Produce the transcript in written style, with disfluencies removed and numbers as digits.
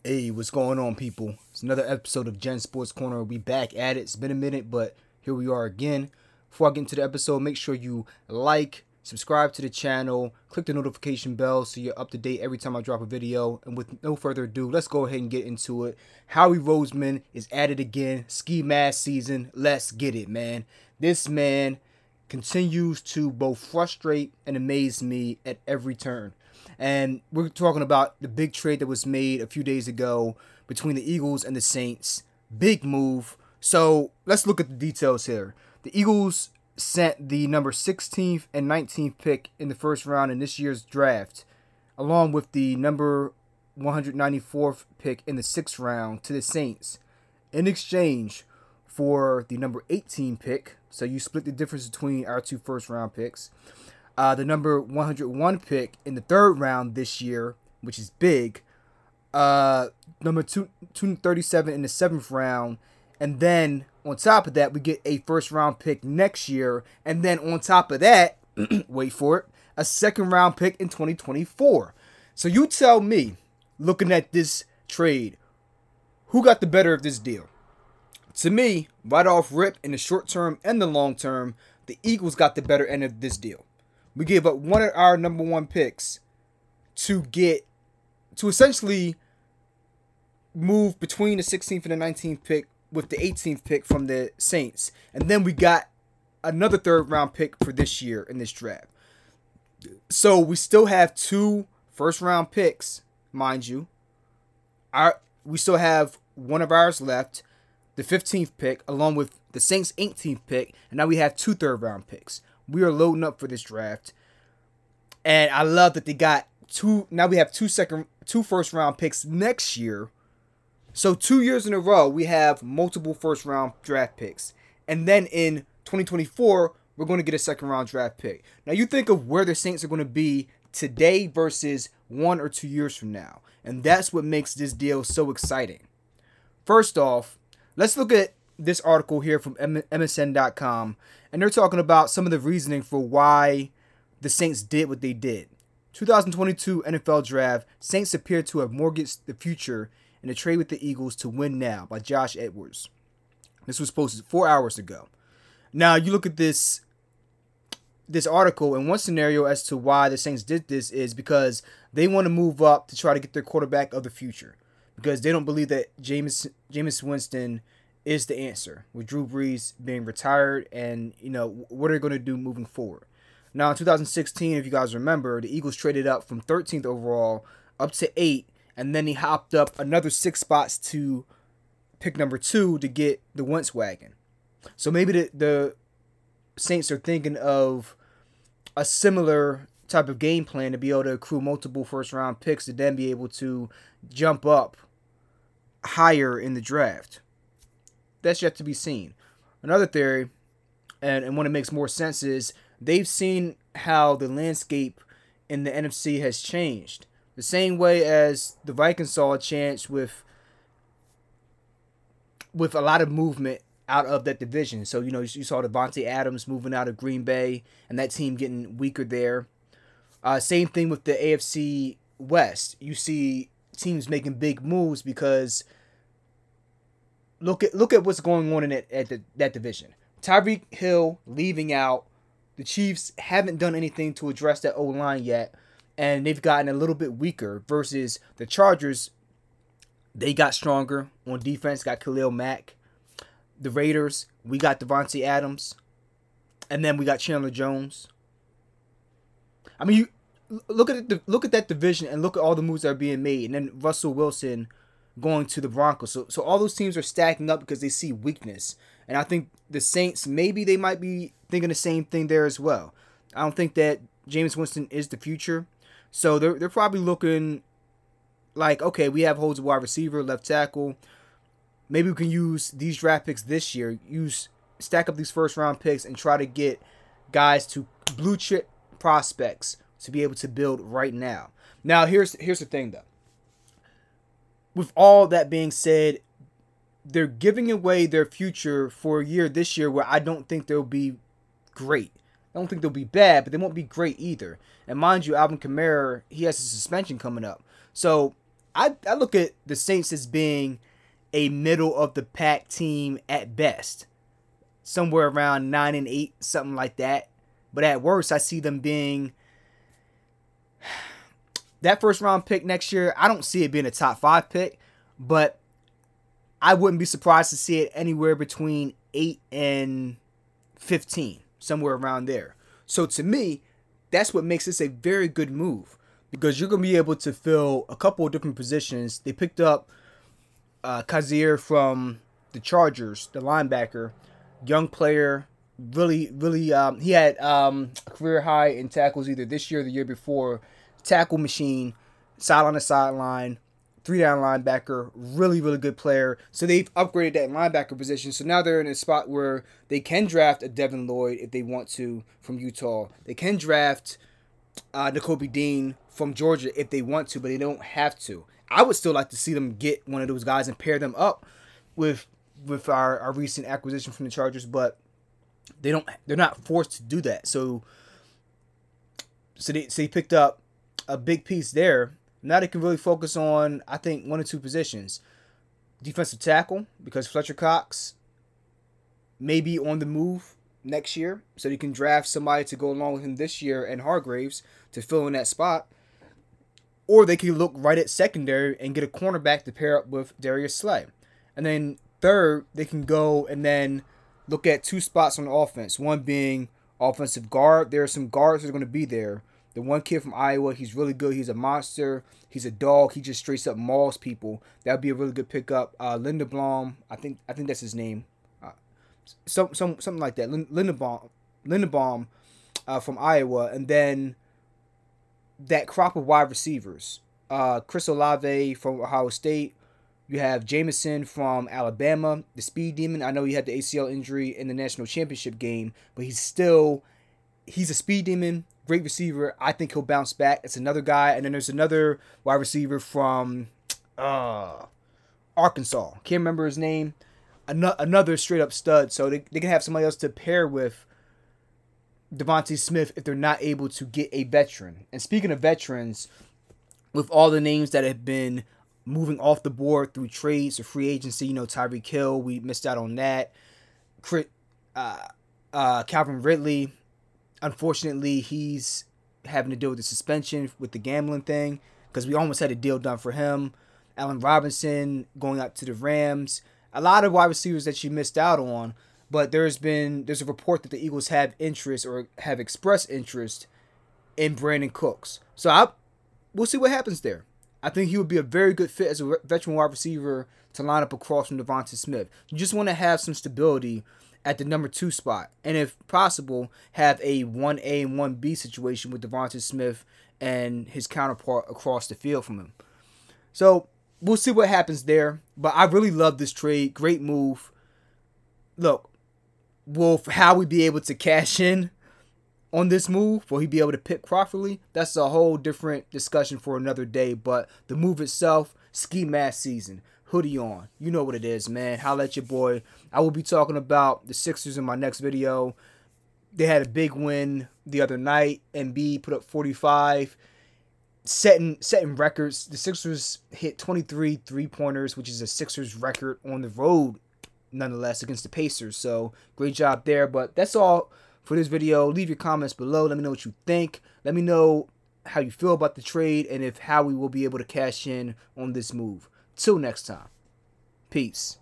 Hey, what's going on, people? It's another episode of Gen Sports Corner. We back at it. It's been a minute, but here we are again. Before I get into the episode, make sure you like, subscribe to the channel, click the notification bell so you're up to date every time I drop a video. And with no further ado, let's go ahead and get into it. Howie Roseman is at it again. Ski mask season. Let's get it, man. This man continues to both frustrate and amaze me at every turn. And we're talking about the big trade that was made a few days ago between the Eagles and the Saints. Big move. So let's look at the details here. The Eagles sent the number 16th and 19th pick in the first round in this year's draft, along with the number 194th pick in the 6th round to the Saints in exchange for the number 18 pick. So you split the difference between our two first round picks. The number 101 pick in the 3rd round this year, which is big. Number 237 in the 7th round. And then on top of that, we get a 1st round pick next year. And then on top of that, wait for it, a 2nd round pick in 2024. So you tell me, looking at this trade, who got the better of this deal? To me, right off rip, in the short term and the long term, the Eagles got the better end of this deal. We gave up one of our number 1 picks to essentially move between the 16th and the 19th pick with the 18th pick from the Saints. And then we got another 3rd round pick for this year in this draft. So we still have 2 first round picks, mind you. We still have one of ours left, the 15th pick, along with the Saints' 18th pick. And now we have 2 3rd round picks. We are loading up for this draft. And I love that they got 2. Now we have 2 first round picks next year. So 2 years in a row, we have multiple first round draft picks. And then in 2024, we're going to get a 2nd round draft pick. Now you think of where the Saints are going to be today versus 1 or 2 years from now. And that's what makes this deal so exciting. First off, let's look at this article here from MSN.com. And they're talking about some of the reasoning for why the Saints did what they did. 2022 NFL Draft, Saints appear to have mortgaged the future in a trade with the Eagles to win now by Josh Edwards. This was posted 4 hours ago. Now, you look at this article, and one scenario as to why the Saints did this is because they want to move up to try to get their quarterback of the future. Because they don't believe that Jameis Winston is the answer, with Drew Brees being retired, and what are they going to do moving forward. Now in 2016, if you guys remember, the Eagles traded up from 13th overall up to 8, and then he hopped up another 6 spots to pick number 2 to get the Wentz wagon. So maybe the Saints are thinking of a similar type of game plan to be able to accrue multiple first round picks to then be able to jump up higher in the draft. That's yet to be seen. Another theory, and one that makes more sense, is they've seen how the landscape in the NFC has changed. The same way as the Vikings saw a chance with a lot of movement out of that division. So, you saw Devontae Adams moving out of Green Bay and that team getting weaker there. Same thing with the AFC West. You see teams making big moves because look at what's going on in that division. Tyreek Hill leaving out. The Chiefs haven't done anything to address that O-line yet, and they've gotten a little bit weaker versus the Chargers. They got stronger on defense, got Khalil Mack. The Raiders, we got Devontae Adams, and then we got Chandler Jones. I mean, you look at that division and look at all the moves that are being made, and then Russell Wilson going to the Broncos. So all those teams are stacking up because they see weakness. And I think the Saints, maybe they might be thinking the same thing there as well. I don't think that Jameis Winston is the future. So they're probably looking like, okay, we have holes at wide receiver, left tackle. Maybe we can use these draft picks this year, stack up these first round picks and try to get guys to blue chip prospects to be able to build right now. Now, here's the thing, though. With all that being said, they're giving away their future for a year this year where I don't think they'll be great. I don't think they'll be bad, but they won't be great either. And mind you, Alvin Kamara, he has a suspension coming up. So I look at the Saints as being a middle of the pack team at best, somewhere around 9-8, something like that. But at worst, I see them being that first round pick next year. I don't see it being a top 5 pick, but I wouldn't be surprised to see it anywhere between 8 and 15, somewhere around there. So to me, that's what makes this a very good move, because you're going to be able to fill a couple of different positions. They picked up Kazir from the Chargers, the linebacker, young player, really, he had a career high in tackles either this year or the year before. Tackle machine, sideline to sideline, 3-down linebacker, really, really good player. So they've upgraded that linebacker position. So now they're in a spot where they can draft a Devin Lloyd if they want to from Utah. They can draft Nakobe Dean from Georgia if they want to, but they don't have to. I would still like to see them get one of those guys and pair them up with our recent acquisition from the Chargers, but they're not forced to do that. So they picked up a big piece there. Now they can really focus on, I think, 1 or 2 positions. Defensive tackle, because Fletcher Cox may be on the move next year, so they can draft somebody to go along with him this year and Hargraves to fill in that spot. Or they can look right at secondary and get a cornerback to pair up with Darius Slay. And then third, they can go and then look at 2 spots on the offense. One being offensive guard. There are some guards that are going to be there. The one kid from Iowa, he's really good. He's a monster. He's a dog. He just straight up mauls people. That would be a really good pickup. Linderbaum, I think that's his name. Something like that. Linderbaum from Iowa. And then that crop of wide receivers. Chris Olave from Ohio State. You have Jameson from Alabama, the speed demon. I know he had the ACL injury in the national championship game, but he's a speed demon, great receiver. I think he'll bounce back. It's another guy. And then there's another wide receiver from Arkansas. Can't remember his name. Another straight up stud. So they can have somebody else to pair with Devontae Smith if they're not able to get a veteran. And speaking of veterans, with all the names that have been moving off the board through trades or free agency, Tyreek Hill, we missed out on that. Calvin Ridley, unfortunately, he's having to deal with the suspension with the gambling thing, because we almost had a deal done for him. Allen Robinson going out to the Rams. A lot of wide receivers that you missed out on, but there's a report that the Eagles have interest or have expressed interest in Brandon Cooks. So we'll see what happens there. I think he would be a very good fit as a veteran wide receiver to line up across from Devontae Smith. You just want to have some stability at the number 2 spot. And if possible, have a 1A and 1B situation with Devontae Smith and his counterpart across the field from him. So we'll see what happens there. But I really love this trade. Great move. Look, will Howie be able to cash in on this move? Will he be able to pick properly? That's a whole different discussion for another day. But the move itself, ski mask season. Hoodie on. You know what it is, man. Holla at your boy. I will be talking about the Sixers in my next video. They had a big win the other night. Embiid put up 45. Setting records. The Sixers hit 23 3-pointers, which is a Sixers record on the road, nonetheless, against the Pacers. So, great job there. But that's all for this video. Leave your comments below. Let me know what you think. Let me know how you feel about the trade and if Howie will be able to cash in on this move. Till next time. Peace.